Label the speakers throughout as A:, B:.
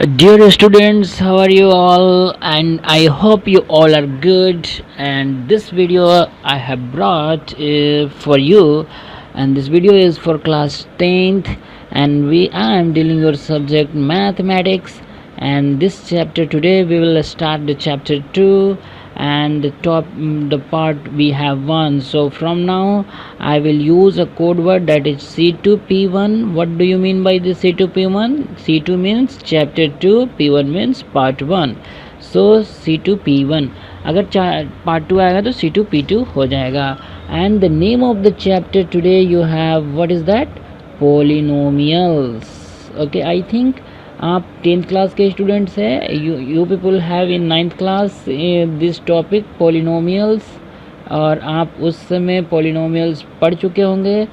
A: Dear students, how are you all? And I hope you all are good. And this video I have brought for you, and this video is for class 10th. And I am dealing your subject mathematics. And this chapter today we will start the chapter 2, and the part we have 1. So from now I will use a code word, that is C2P1. What do you mean by this C2P1? C2 means chapter 2, P1 means part 1. So C2P1, अगर part 2 आएगा तो C2P2 हो जाएगा. And the name of the chapter today you have, what is that? Polynomials. Okay, I think आप 10th class के students हैं. You people have in 9th class this topic polynomials, और आप उस समय पॉलिनोमियल्स पढ़ चुके होंगे.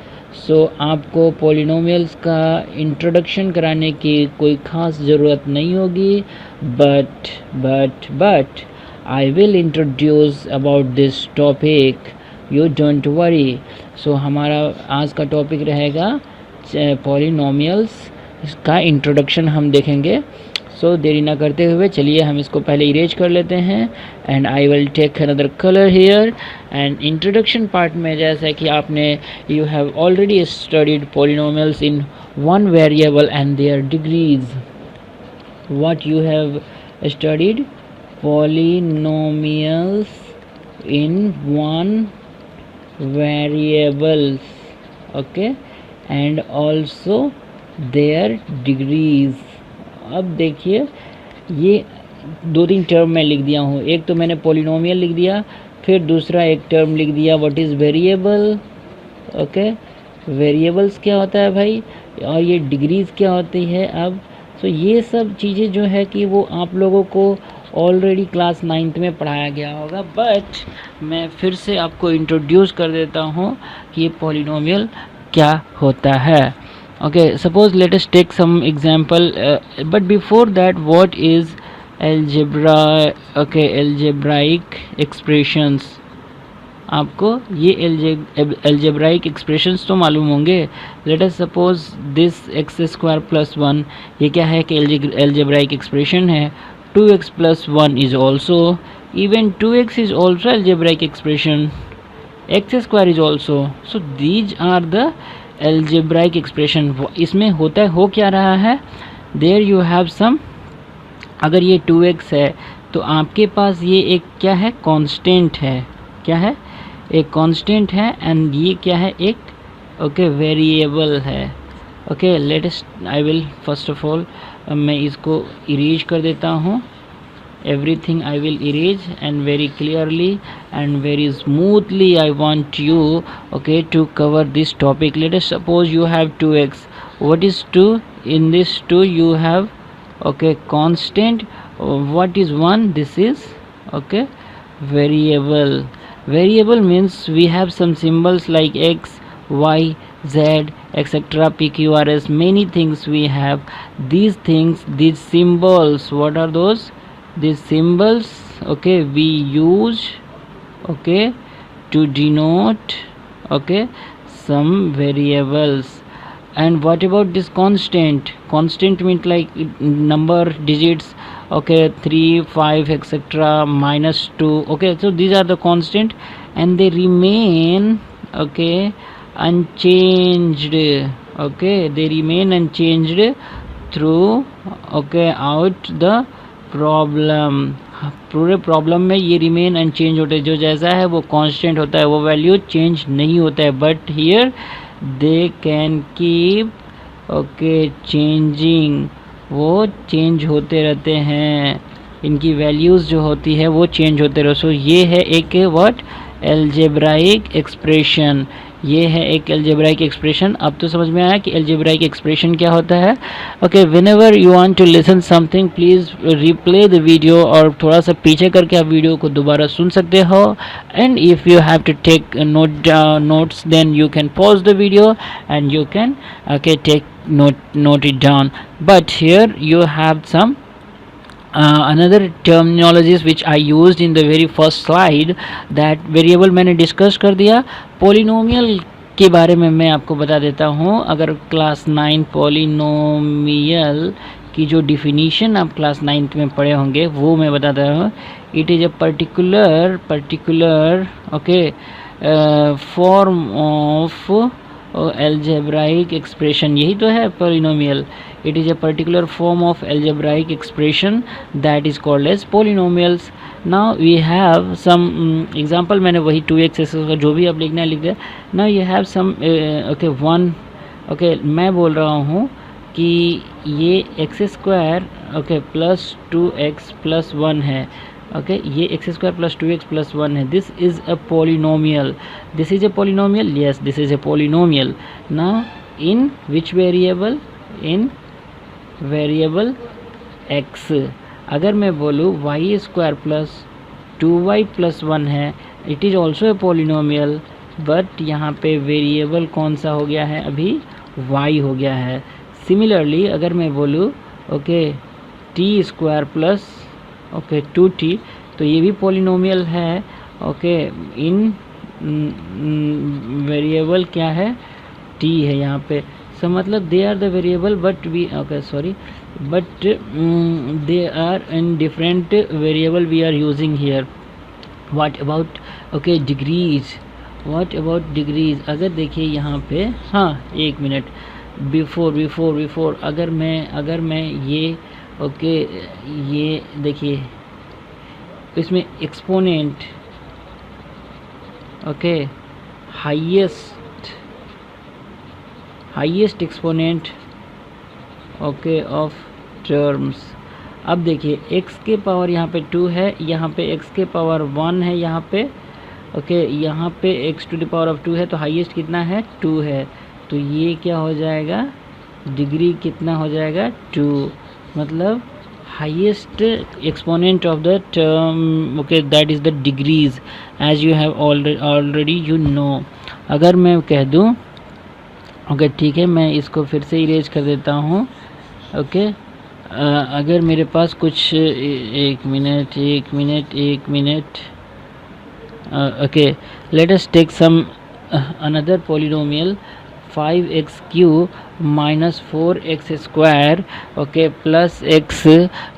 A: सो आपको पॉलिनोमियल्स का इंट्रोडक्शन कराने की कोई ख़ास ज़रूरत नहीं होगी. But I will introduce about this topic, you don't worry. So हमारा आज का टॉपिक रहेगा पॉलिनोमियल्स. इसका इंट्रोडक्शन हम देखेंगे. सो देरी ना करते हुए चलिए हम इसको पहले इरेज कर लेते हैं. And I will take another colour here. And introduction part में, जैसा कि आपने you have already studied polynomials in one variable and their degrees. What you have studied? Polynomials in one variables, okay, and also their degrees. अब देखिए, ये 2-3 term मैं लिख दिया हूँ. एक तो मैंने पॉलिनोमियल लिख दिया, फिर दूसरा एक टर्म लिख दिया what is variable. Okay, variables क्या होता है भाई, और ये डिग्रीज़ क्या होती है. अब तो ये सब चीज़ें जो है कि वो आप लोगों को ऑलरेडी क्लास 9th में पढ़ाया गया होगा. बट मैं फिर से आपको इंट्रोड्यूस कर देता हूँ कि ये पॉलिनोमियल क्या होता है. Okay, suppose let us take some example, but before that, what is algebraic expressions. आपको ये algebraic expressions तो मालूम होंगे. Let us suppose this x² plus 1, ये क्या है कि algebraic expression है. 2x plus 1 is also, even 2x is also algebraic expression. x² is also. So these are the algebraic expression. इसमें होता है, हो क्या रहा है, there you have some, अगर ये 2x है तो आपके पास ये एक क्या है, कांस्टेंट है. क्या है? एक कांस्टेंट है. एंड ये क्या है, एक ओके वेरिएबल है. Okay, latest I will first of all मैं इसको इरेज कर देता हूँ. Everything I will erase, and very clearly and very smoothly I want you, okay, to cover this topic. Let us suppose you have 2x. What is 2? In this 2 you have, okay, constant. What is 1? This is, okay, variable. Variable means we have some symbols like x, y, z, etc. p, q, r, s. Many things we have. These things, these symbols, what are those? These symbols, okay, we use, okay, to denote, okay, some variables. And what about this constant? Constant means like number, digits, okay, 3, 5, etc., -2. Okay, so these are the constant, and they remain, okay, unchanged. Okay, they remain unchanged through, okay, out the problem. पूरे problem में ये remain unchange होते हैं. जो जैसा है वो constant होता है, वो वैल्यू चेंज नहीं होता है. But here they can keep, okay, changing. वो चेंज होते रहते हैं, इनकी वैल्यूज़ जो होती है वो चेंज होते रहो. सो ये है एक व्हाट, एल्जेब्राइक एक्सप्रेशन. ये है एक एल्जेब्राइक एक्सप्रेशन. अब तो समझ में आया कि एल्जेब्राइक एक्सप्रेशन क्या होता है. Okay, whenever you want to listen something, please replay the video, और थोड़ा सा पीछे करके आप वीडियो को दोबारा सुन सकते हो. And if you have to take notes, then you can pause the video and you can, okay, take note it down. But here you have some another terminologies which I used in the very first slide. that variable मैंने discuss कर दिया. polynomial के बारे में मैं आपको बता देता हूँ. अगर क्लास 9 पॉलिनोमियल की जो डिफिनीशन आप क्लास 9th में पढ़े होंगे वो मैं बताता हूँ। It is a particular okay form of algebraic expression, यही तो है polynomial. It is a particular form of algebraic expression that is called as polynomials. Now we have some example, मैंने वही 2x का जो भी आप लिखना है लिख दिया. Now you have some okay one okay मैं बोल रहा हूँ कि ये x square okay plus 2x plus 1 है. ओके ये x square plus 2x plus 1 है. This is a polynomial. This is a polynomial. Yes this is a polynomial. Now in which variable? In variable x. अगर मैं बोलूँ Y square plus 2y plus 1 है, it is also a polynomial, but यहाँ पे variable कौन सा हो गया है? अभी y हो गया है. सिमिलरली अगर मैं बोलूँ okay T square plus okay 2t, तो ये भी पोलिनोमियल है. ओके इन वेरिएबल क्या है? t है यहाँ पे. सो मतलब they are the variable but we okay sorry but they are in different variable we are using here. What about okay degrees? What about degrees? अगर देखिए यहाँ पे, हाँ एक मिनट, बिफोर अगर मैं ये ओके ये देखिए इसमें exponent okay highest exponent okay of terms. अब देखिए x के पावर यहाँ पे 2 है, यहाँ पे x के पावर 1 है, यहाँ पे ओके यहाँ पे x to the power of 2 है, तो हाईएस्ट कितना है? 2 है. तो ये क्या हो जाएगा? डिग्री कितना हो जाएगा? 2. मतलब highest exponent of the term okay that is the degrees as you have already you know. अगर मैं कह दूं ओके ठीक है, मैं इसको फिर से इरेज कर देता हूं. ओके अगर मेरे पास कुछ एक minute okay let us take some another polynomial. 5x cube minus 4x square okay plus x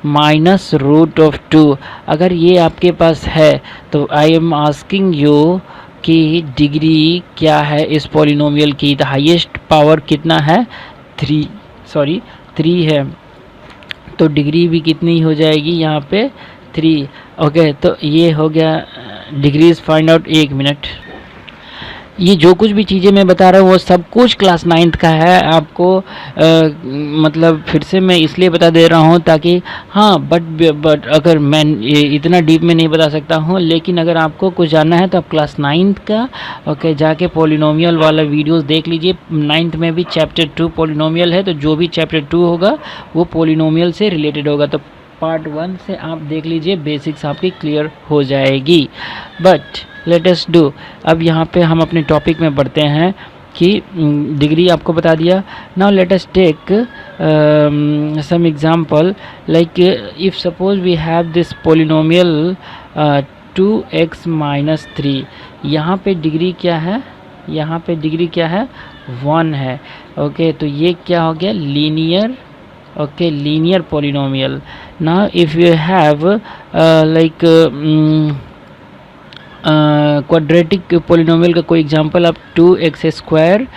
A: minus root of 2. अगर ये आपके पास है तो आई एम आस्किंग यू कि डिग्री क्या है इस पॉलिनोमियल की? द हाईएस्ट पावर कितना है? 3 है, तो डिग्री भी कितनी हो जाएगी यहाँ पे? 3. ओके तो ये हो गया डिग्रीज फाइंड आउट. एक मिनट, ये जो कुछ भी चीज़ें मैं बता रहा हूँ वो सब कुछ क्लास 9th का है. आपको मतलब फिर से मैं इसलिए बता दे रहा हूँ ताकि हाँ बट अगर मैं इतना डीप में नहीं बता सकता हूँ, लेकिन अगर आपको कुछ जानना है तो आप क्लास 9th का ओके जाके पॉलिनोमियल वाला वीडियोस देख लीजिए. 9th में भी चैप्टर 2 पॉलिनोमियल है, तो जो भी चैप्टर 2 होगा वो पॉलिनोमियल से रिलेटेड होगा. तो पार्ट 1 से आप देख लीजिए, बेसिक्स आपकी क्लियर हो जाएगी. But let us do. अब यहाँ पे हम अपने टॉपिक में बढ़ते हैं कि डिग्री आपको बता दिया. Now let us take some example like if suppose we have this polynomial 2x minus 3. यहाँ पे डिग्री क्या है? यहाँ पे डिग्री क्या है? 1 है. ओके तो ये क्या हो गया? Linear okay linear polynomial. Now if you have like quadratic polynomial का कोई एग्जांपल, आप 2x square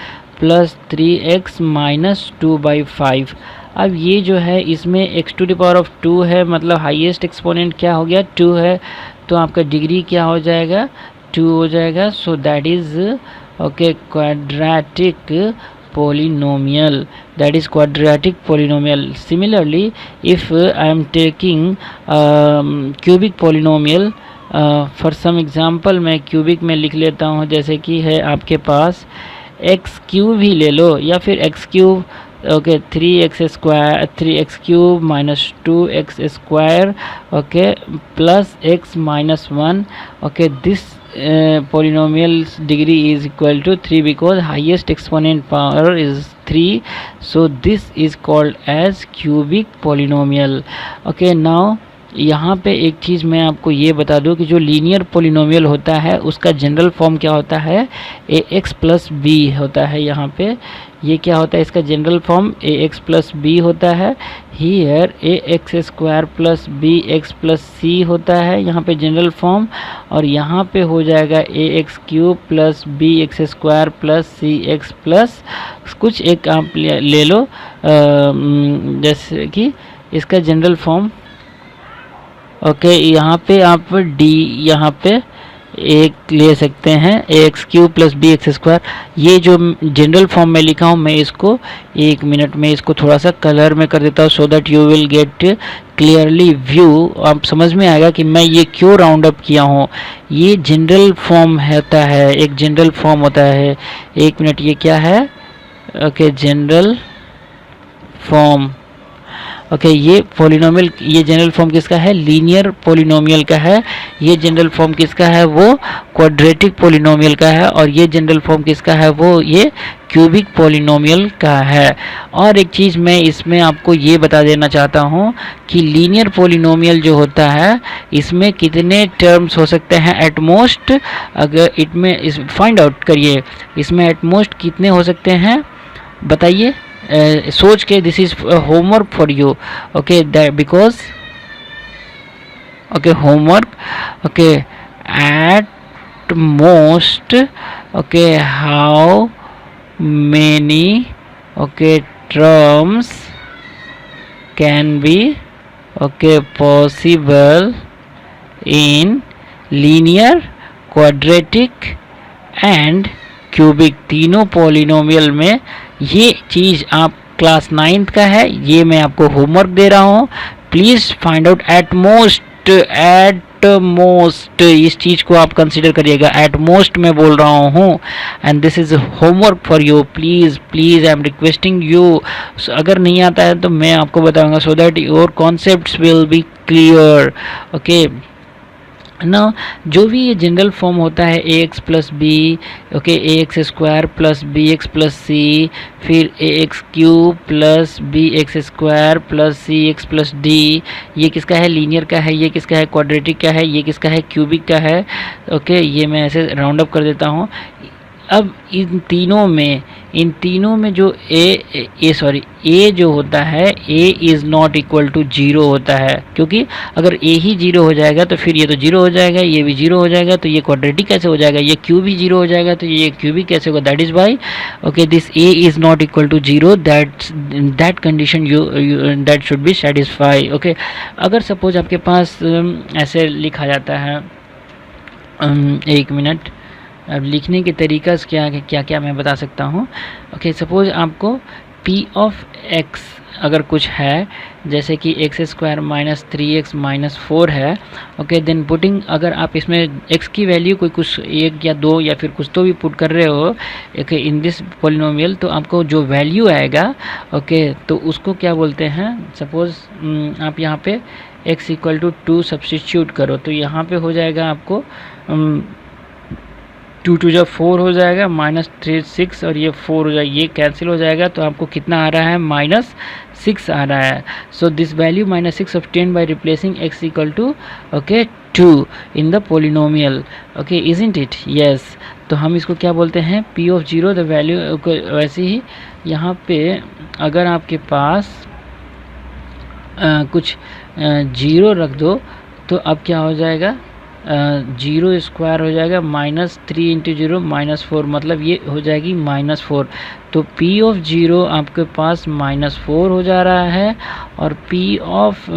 A: plus 3x minus 2/5. अब ये जो है इसमें x to the power of 2 है, मतलब हाईएस्ट एक्सपोनेंट क्या हो गया? 2 है, तो आपका डिग्री क्या हो जाएगा? 2 हो जाएगा. So that is okay quadratic polynomial. That is quadratic polynomial. Similarly, if I am taking cubic polynomial, for some example मैं cubic में लिख लेता हूँ, जैसे कि है आपके पास x क्यूब ही ले लो या फिर x cube okay 3x cube minus 2x square okay plus x minus 1. Okay this polynomial's degree is equal to 3 because highest exponent power is 3. So this is called as cubic polynomial. Okay now यहाँ पे एक चीज़ मैं आपको ये बता दूँ कि जो लीनियर पोलिनोमियल होता है उसका जनरल फॉर्म क्या होता है? ax प्लस बी होता है. यहाँ पे ये क्या होता है, इसका general form A x plus B होता है। Here A x square plus B x plus C होता है यहाँ पे जनरल फॉर्म, और यहाँ पे हो जाएगा A x cube plus B x square plus C x plus कुछ एक आप ले लो, जैसे कि इसका जनरल फॉर्म। ओके, यहाँ पे आप डी यहाँ पे एक ले सकते हैं A x cube plus B x square. ये जो जनरल फॉर्म में लिखा हूँ मैं इसको 1 मिनट में इसको थोड़ा सा कलर में कर देता हूँ, so that you will gate clearly view. आप समझ में आएगा कि मैं ये क्यों राउंड अप किया हूँ। ये जनरल फॉर्म होता है, एक जनरल फॉर्म होता है। 1 मिनट, ये क्या है, ओके जनरल फॉर्म। ओके, ये पॉलिनोमियल, ये जनरल फॉर्म किसका है, लीनियर पॉलिनोमियल का है। ये जनरल फॉर्म किसका है, वो क्वाड्रेटिक पॉलिनोमियल का है। और ये जनरल फॉर्म किसका है, वो ये क्यूबिक पॉलिनोमियल का है। और एक चीज़ मैं इसमें आपको ये बता देना चाहता हूँ कि लीनियर पॉलिनोमियल जो होता है इसमें कितने टर्म्स हो सकते हैं एटमोस्ट, अगर इसमें इस फाइंड आउट करिए इसमें एटमोस्ट कितने हो सकते हैं, बताइए सोच के। This is homework for you, okay, that because okay homework, okay at most, okay how many okay terms can be okay possible in linear, quadratic and cubic, तीनों पॉलिनोमियल में। ये चीज़ आप क्लास 9th का है, ये मैं आपको होमवर्क दे रहा हूँ। Please find out at most इस चीज़ को आप कंसीडर करिएगा, एट मोस्ट मैं बोल रहा हूँ। And this is homework for you, please please I am requesting you. अगर नहीं आता है तो मैं आपको बताऊँगा, so that your concepts will be clear, okay ना। जो भी ये जनरल फॉर्म होता है a x plus b, okay a x square plus B x plus c, फिर a x cube plus B x square plus C x plus d, ये किसका है, लीनियर का है। ये किसका है, क्वाड्रेटिक का है। ये किसका है, क्यूबिक का है। ओके, ये मैं ऐसे राउंड अप कर देता हूँ। अब इन तीनों में जो ए जो होता है, a is not equal to 0 होता है, क्योंकि अगर ए ही 0 हो जाएगा तो फिर ये तो 0 हो जाएगा, ये भी 0 हो जाएगा, तो ये क्वाड्रेटिक कैसे हो जाएगा, ये क्यूब ही 0 हो जाएगा, तो ये क्यूबिक कैसे होगा। That is why okay this a is not equal to 0, that condition that should be satisfy. Okay, अगर सपोज आपके पास ऐसे लिखा जाता है, 1 मिनट, अब लिखने के तरीका से क्या मैं बता सकता हूँ। ओके, सपोज आपको p ऑफ x अगर कुछ है, जैसे कि x square minus 3x minus 4 है, ओके देन पुटिंग, अगर आप इसमें x की वैल्यू कोई कुछ 1 या 2 या फिर कुछ तो भी पुट कर रहे हो ओके इन दिस पॉलिनोमियल, तो आपको जो वैल्यू आएगा ओके तो उसको क्या बोलते हैं। सपोज आप यहाँ पे x इक्वल टू 2 सब्स्टिट्यूट करो, तो यहाँ पे हो जाएगा आपको 2 2 जब 4 हो जाएगा, माइनस 3 6 और ये 4 हो जाएगा, ये कैंसिल हो जाएगा, तो आपको कितना आ रहा है, -6 आ रहा है। So this value -6 obtained by replacing x equal to okay 2 in the polynomial, okay isn't it, yes. तो हम इसको क्या बोलते हैं, p ऑफ 0 द वैल्यू। वैसे ही यहाँ पे अगर आपके पास कुछ 0 रख दो, तो अब क्या हो जाएगा, 0 स्क्वायर हो जाएगा, -3 इंटू 0 -4, मतलब ये हो जाएगी -4। तो p ऑफ 0 आपके पास -4 हो जा रहा है, और p ऑफ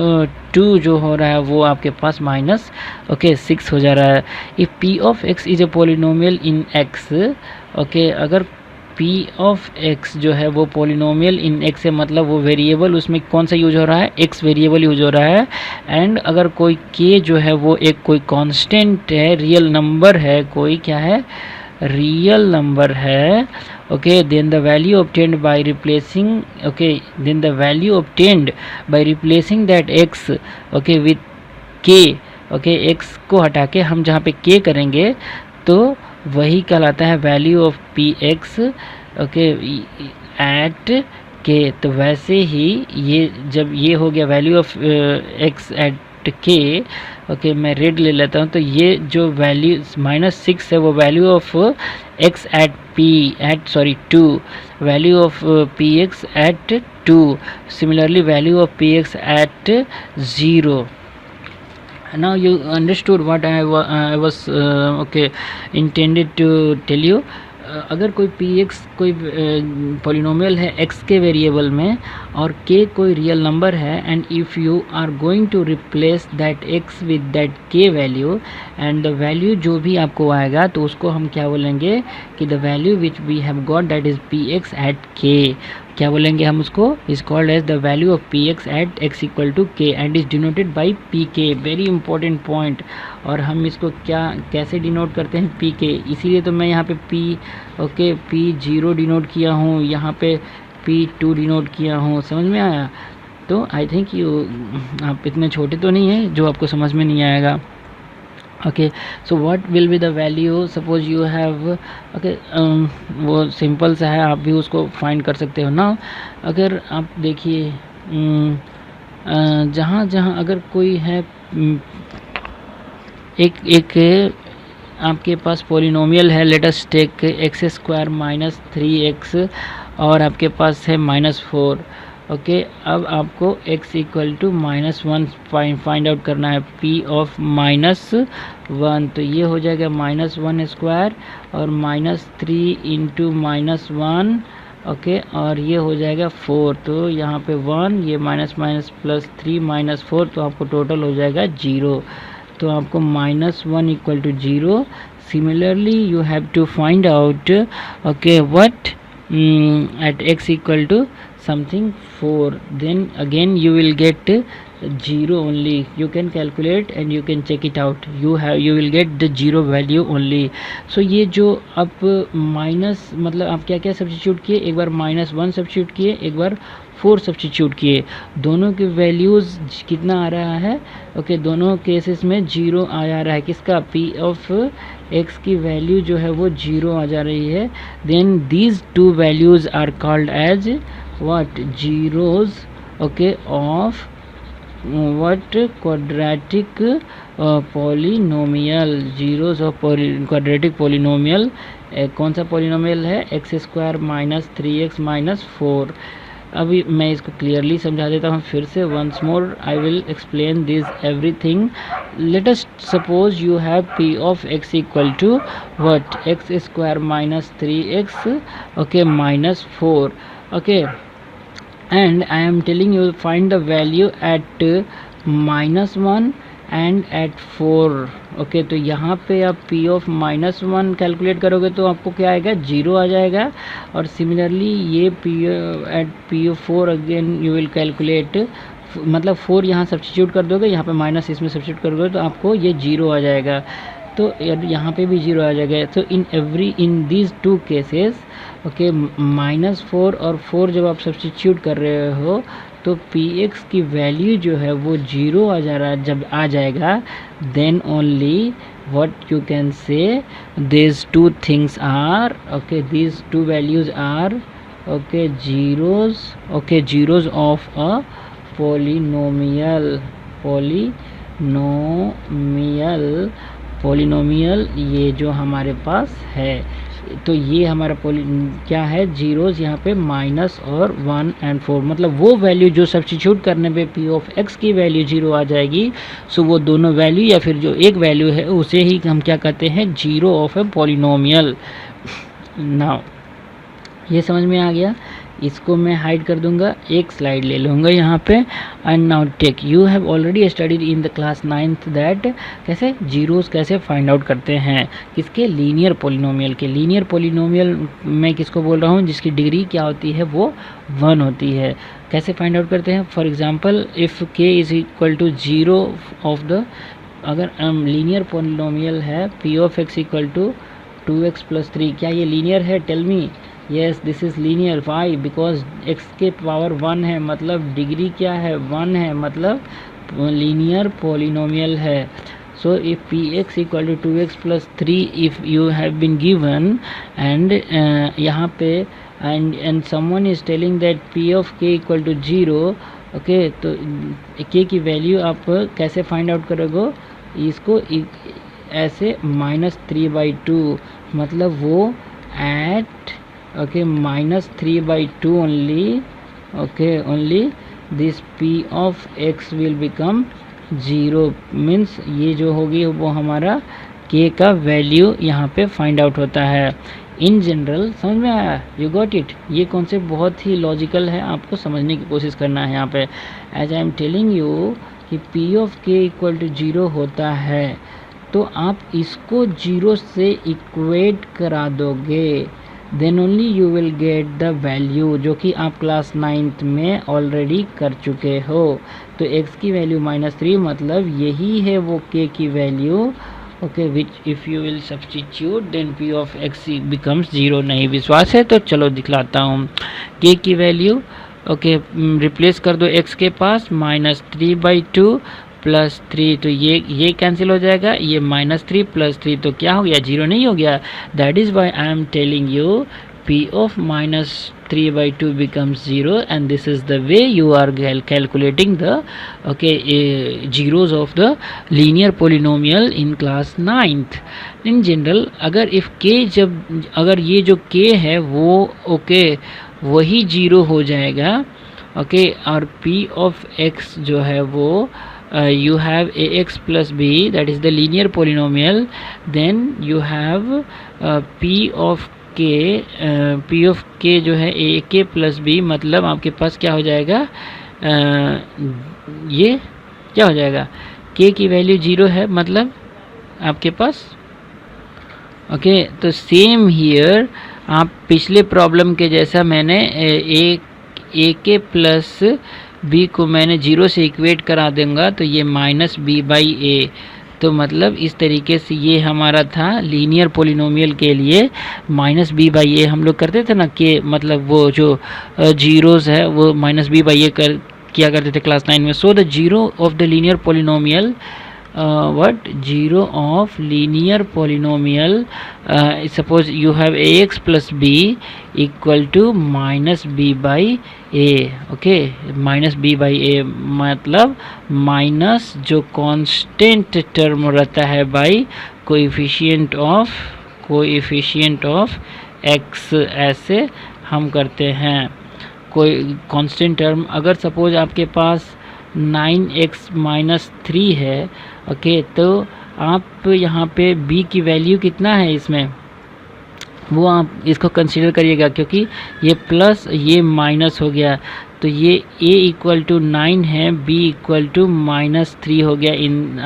A: 2 जो हो रहा है वो आपके पास -6 हो जा रहा है। If p of x is a polynomial in x, okay अगर p ऑफ x जो है वो पोलिनोमियल इन x है, मतलब वो वेरिएबल उसमें कौन सा यूज हो रहा है, x वेरिएबल यूज हो रहा है। एंड अगर कोई k जो है वो एक कोई कांस्टेंट है, रियल नंबर है, कोई क्या है, रियल नंबर है, okay then the value obtained by replacing, okay then the value obtained by replacing that x okay with k, okay x को हटा के हम जहाँ पे k करेंगे तो वही कहलाता है value of p x, okay at k. तो वैसे ही ये जब ये हो गया value of x at k, okay मैं रेड ले लेता हूँ, तो ये जो वैल्यू -6 है वो value of x at 2, value of px at 2, similarly value of px at 0. Now you understood what I was intended to tell you. अगर कोई px कोई पॉलिनोमियल है x के वेरिएबल में और k कोई रियल नंबर है, and if you are going to replace that x with that k value, and the value जो भी आपको आएगा तो उसको हम क्या बोलेंगे कि the value which we have got that is px at k, क्या बोलेंगे हम उसको, is called as the value of px at x equal to k and is denoted by pk. Very important point. और हम इसको कैसे denote करते हैं, pk, इसीलिए तो मैं यहाँ पे p0 डिनोट किया हूँ, यहाँ पे p2 डिनोट किया हूँ. समझ में आया? तो आई थिंक आप इतने छोटे तो नहीं हैं जो आपको समझ में नहीं आएगा. Okay, so what will be the value, suppose you have, okay, वो सिंपल सा है, आप भी उसको फाइंड कर सकते हो ना. अगर आप देखिए जहाँ जहाँ अगर कोई है एक आपके पास पॉलिनोमियल है, let us take x² minus 3x और आपके पास है -4. ओके, अब आपको x equal to -1 find out करना है, p ऑफ -1. तो ये हो जाएगा -1² और -3 इंटू -1. ओके, और ये हो जाएगा 4. तो यहाँ पे 1, ये माइनस प्लस 3 -4, तो आपको टोटल हो जाएगा 0. तो आपको -1 equal to 0. Similarly you have to find out okay what at x equal to something 4, then again you will get 0 only. You can calculate and you can check it out. You will get the 0 value only. So ये जो आप minus, मतलब आप क्या क्या substitute किए, एक बार -1 substitute किए, एक बार 4 सब्स्टिट्यूट किए, दोनों के वैल्यूज़ कितना आ रहा है, ओके, दोनों केसेस में 0 आ जा रहा है. किसका, p ऑफ x की वैल्यू जो है वो 0 आ जा रही है. Then these two values are called as what, zeros, okay, of what quadratic polynomial, zeros of quadratic polynomial. कौन सा polynomial है, x² माइनस 3x माइनस 4. अभी मैं इसको क्लियरली समझा देता हूँ फिर से. Once more I will explain this everything. Let us suppose you have p of x equal to what, x² minus 3x, okay, minus 4. Okay, and I am telling you find the value at -1 and at 4. Okay, तो यहाँ पे आप p of -1 calculate करोगे तो आपको क्या आएगा, 0 आ जाएगा. और सिमिलरली ये p of 4 again you will calculate, मतलब 4 यहाँ सब्स्टिट्यूट कर दोगे, यहाँ पे माइनस इसमें सब्स्टिट्यूट करोगे तो आपको ये 0 आ जाएगा. तो यहाँ पे भी 0 आ जाएगा. तो in these two cases, okay, -4 और 4 जब आप सब्स्टिट्यूट कर रहे हो तो px की वैल्यू जो है वो 0 आ जा रहा है. जब आ जाएगा then only what you can say these two things are, okay, these two values are, okay, zeros of a polynomial ये जो हमारे पास है. तो ये हमारा क्या है, जीरोज़ यहाँ पे -1 और 1 और 4, मतलब वो वैल्यू जो सब्स्टिट्यूट करने पे p ऑफ x की वैल्यू 0 आ जाएगी. सो वो दोनों वैल्यू या फिर जो एक वैल्यू है उसे ही हम क्या कहते हैं, 0 ऑफ ए पॉलिनोमियल. नाउ ये समझ में आ गया. इसको मैं हाइड कर दूंगा, एक स्लाइड ले लूँगा यहाँ पे. And now take, you have already studied in the class 9th that कैसे जीरोज़ कैसे फाइंड आउट करते हैं, किसके, लीनियर पॉलिनोमियल के. लीनियर पॉलिनोमियल मैं किसको बोल रहा हूँ, जिसकी डिग्री क्या होती है, वो 1 होती है. कैसे फाइंड आउट करते हैं, for example if k is equal to 0 of the, अगर लीनियर पॉलिनोमियल है p of x equal to 2x plus 3, क्या ये लीनियर है, tell me. Yes, this is linear. Why, because x के पावर 1 है, मतलब डिग्री क्या है, 1 है, मतलब लीनियर पॉलिनोमियल है. So if px equal to 2x plus 3 if you have been given and यहाँ पे and someone is telling that p of k equal to 0, okay, तो k की वैल्यू आप कैसे फाइंड आउट करोगे, इसको ऐसे -3/2, मतलब वो at okay minus 3/2 only, okay only this p of x will become 0 means ये जो होगी वो हमारा k का वैल्यू यहाँ पे फाइंड आउट होता है। इन जनरल समझ में आया? You got it? ये कॉन्सेप्ट बहुत ही लॉजिकल है, आपको समझने की कोशिश करना है यहाँ पे। As I am telling you कि p of k equal to 0 होता है, तो आप इसको 0 से इक्वेट करा दोगे, then only you will get the value, जो कि आप क्लास 9th में ऑलरेडी कर चुके हो। तो x की वैल्यू -3 मतलब यही है वो k की value, okay, which if you will substitute then p of x becomes 0। नहीं विश्वास है तो चलो दिखलाता हूँ। k की वैल्यू ओके रिप्लेस कर दो x के पास, -3/2 प्लस 3, तो ये कैंसिल हो जाएगा, ये -3 प्लस 3 तो क्या हो गया? 0 नहीं हो गया। That is Y I am telling you p of -3/2 becomes 0, and this is the way you are calculating the zeros of the linear polynomial in class 9th. in general अगर if k अगर ये जो k है वो वही 0 हो जाएगा, और p of x जो है वो you have ax plus b, that is the linear polynomial, then you have p of k जो है ए के प्लस बी, मतलब आपके पास क्या हो जाएगा? ये क्या हो जाएगा? k की वैल्यू 0 है, मतलब आपके पास तो सेम हियर आप पिछले प्रॉब्लम के जैसा मैंने ए के प्लस बी को मैंने 0 से इक्वेट करा दूंगा, तो ये -b/a, तो मतलब इस तरीके से ये हमारा था लीनियर पोलिनोमियल के लिए -b/a हम लोग करते थे ना, कि मतलब वो जो जीरोज़ है वो -b/a किया करते थे क्लास 9 में। So the zero of the linear polynomial zero of linear polynomial, suppose you have ax plus b equal to -b/a, okay, -b/a मतलब माइनस जो कांस्टेंट टर्म रहता है बाई कोएफिशिएंट ऑफ x, ऐसे हम करते हैं। कोई कांस्टेंट टर्म अगर सपोज आपके पास 9x - 3 है, तो आप यहाँ पे b की वैल्यू कितना है इसमें, वो आप इसको कंसीडर करिएगा, क्योंकि ये प्लस ये माइनस हो गया, तो ये a इक्वल टू 9 है, b इक्वल टू -3 हो गया।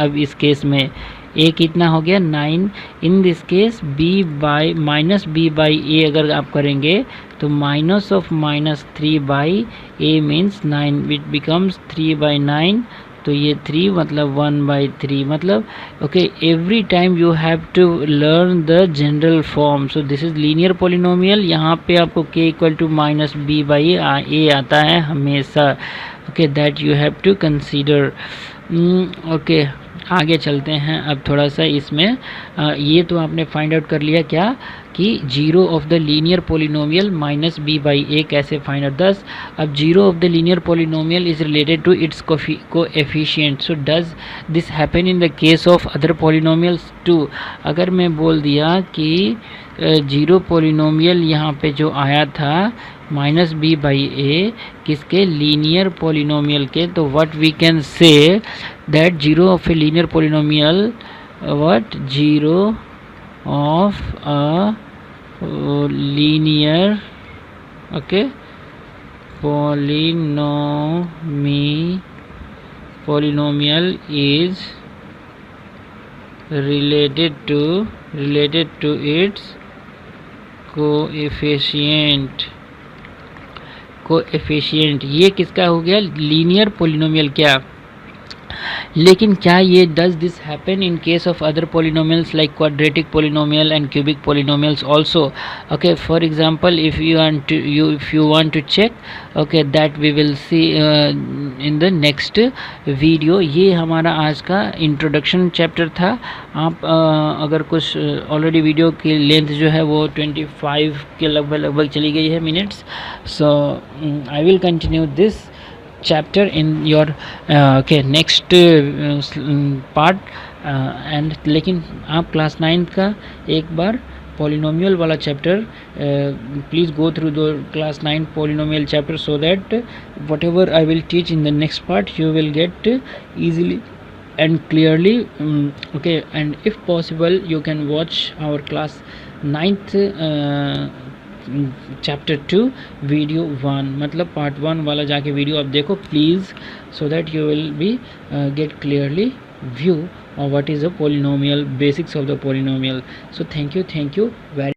A: अब इस केस में a कितना हो गया? 9। इन दिस केस -b/a अगर आप करेंगे तो -3/a मीन्स 9, विच बिकम्स 3/9, तो ये 3 मतलब 1/3, मतलब every time you have to learn the general form. So this is linear polynomial, यहाँ पे आपको k इक्वल टू -b/a आता है हमेशा, that you have to consider. आगे चलते हैं अब थोड़ा सा इसमें। ये तो आपने फाइंड आउट कर लिया क्या कि zero of the linear polynomial -b/a कैसे फाइंड आउट। 10 अब zero of the linear polynomial is related to its coefficient. So does this happen in the case of other polynomials too. अगर मैं बोल दिया कि जीरो पोलिनोमियल यहाँ पे जो आया था -b/a किसके? लीनियर पोलिनोमियल के, तो what we can say that zero of a linear polynomial, zero of a linear polynomial is related to its coefficient. ये किसका हो गया? Linear polynomial. क्या लेकिन क्या ये does this happen in case of other polynomials like quadratic polynomial and cubic polynomials also? For example if you want to check, that we will see in the next video। ये हमारा आज का introduction chapter था। आप अगर कुछ already video की length जो है वो 25 के लगभग चली गई है minutes. So I will continue this chapter in your next part, and लेकिन आप क्लास 9 का एक बार polynomial वाला chapter, please go through the class 9 polynomial chapter, so that whatever I will teach in the next part you will get easily and clearly. Okay, and if possible you can watch our class 9th chapter 2 video 1, मतलब part 1 वाला जाके video आप देखो please, so that you will be get clearly view of what is a polynomial, basics of the polynomial. So thank you very